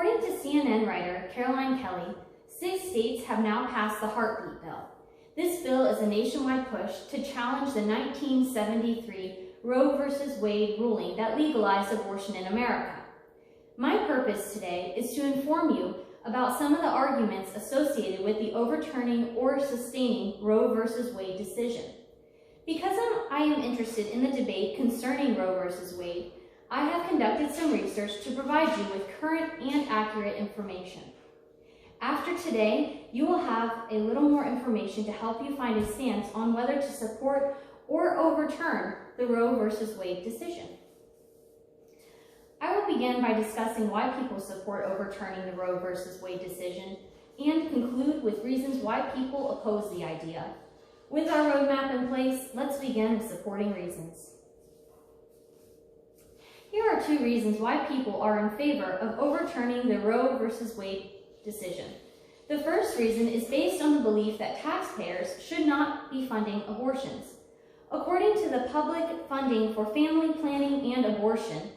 According to CNN writer Caroline Kelly, 6 states have now passed the Heartbeat Bill. This bill is a nationwide push to challenge the 1973 Roe v. Wade ruling that legalized abortion in America. My purpose today is to inform you about some of the arguments associated with the overturning or sustaining Roe v. Wade decision. Because I am interested in the debate concerning Roe v. Wade, I have conducted some research to provide you with current and accurate information. After today, you will have a little more information to help you find a stance on whether to support or overturn the Roe v. Wade decision. I will begin by discussing why people support overturning the Roe v. Wade decision and conclude with reasons why people oppose the idea. With our roadmap in place, let's begin with supporting reasons. Here are 2 reasons why people are in favor of overturning the Roe v. Wade decision. The first reason is based on the belief that taxpayers should not be funding abortions. According to the Public Funding for Family Planning and Abortion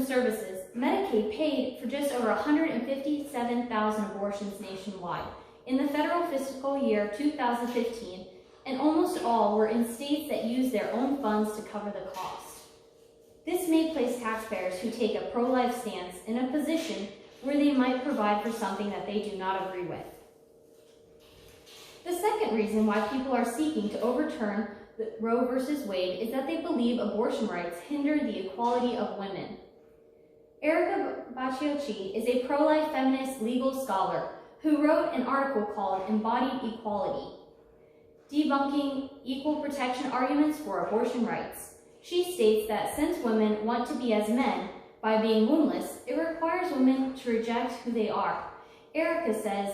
Services, Medicaid paid for just over 157,000 abortions nationwide in the federal fiscal year 2015, and almost all were in states that used their own funds to cover the cost. This may place taxpayers who take a pro-life stance in a position where they might provide for something that they do not agree with. The second reason why people are seeking to overturn Roe v. Wade is that they believe abortion rights hinder the equality of women. Erica Bacciocchi is a pro-life feminist legal scholar who wrote an article called Embodied Equality, Debunking Equal Protection Arguments for Abortion Rights. She states that since women want to be as men by being wombless, it requires women to reject who they are. Erica says,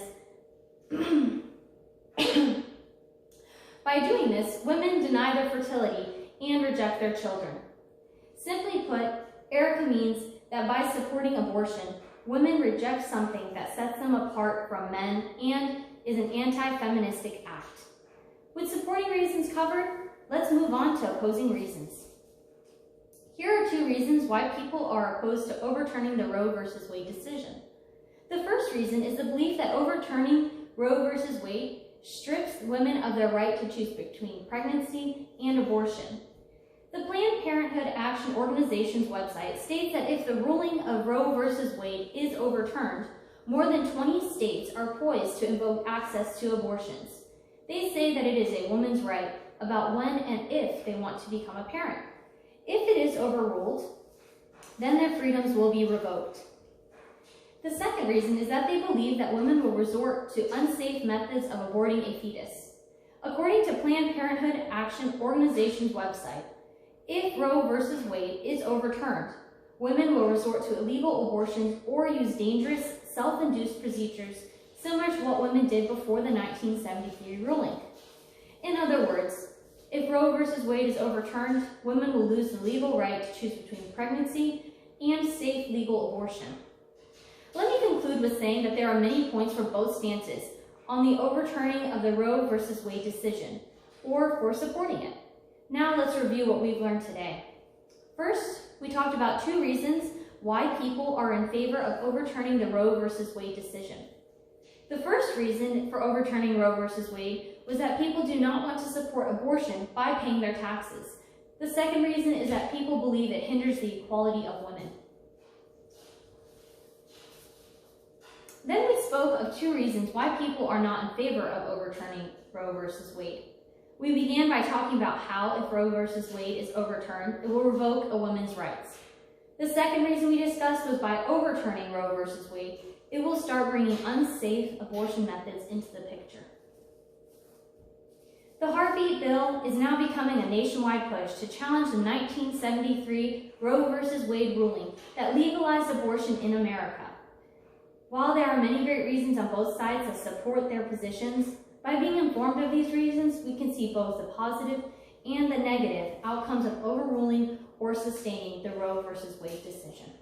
by doing this, women deny their fertility and reject their children. Simply put, Erica means that by supporting abortion, women reject something that sets them apart from men and is an anti-feministic act. With supporting reasons covered, let's move on to opposing reasons. Here are 2 reasons why people are opposed to overturning the Roe v. Wade decision. The first reason is the belief that overturning Roe v. Wade strips women of their right to choose between pregnancy and abortion. The Planned Parenthood Action Organization's website states that if the ruling of Roe v. Wade is overturned, more than 20 states are poised to invoke access to abortions. They say that it is a woman's right about when and if they want to become a parent. If it is overruled, then their freedoms will be revoked. The second reason is that they believe that women will resort to unsafe methods of aborting a fetus. According to Planned Parenthood Action Organization's website, if Roe v. Wade is overturned, women will resort to illegal abortions or use dangerous, self-induced procedures similar to what women did before the 1973 ruling. In other words, if Roe v. Wade is overturned, women will lose the legal right to choose between pregnancy and safe legal abortion. Let me conclude with saying that there are many points for both stances on the overturning of the Roe v. Wade decision, or for supporting it. Now let's review what we've learned today. First, we talked about 2 reasons why people are in favor of overturning the Roe v. Wade decision. The first reason for overturning Roe v. Wade was that people do not want to support abortion by paying their taxes. The second reason is that people believe it hinders the equality of women. Then we spoke of 2 reasons why people are not in favor of overturning Roe v. Wade. We began by talking about how if Roe v. Wade is overturned, it will revoke a woman's rights. The second reason we discussed was by overturning Roe v. Wade, it will start bringing unsafe abortion methods into the picture. The Heartbeat Bill is now becoming a nationwide push to challenge the 1973 Roe v. Wade ruling that legalized abortion in America. While there are many great reasons on both sides that support their positions, by being informed of these reasons, we can see both the positive and the negative outcomes of overruling or sustaining the Roe v. Wade decision.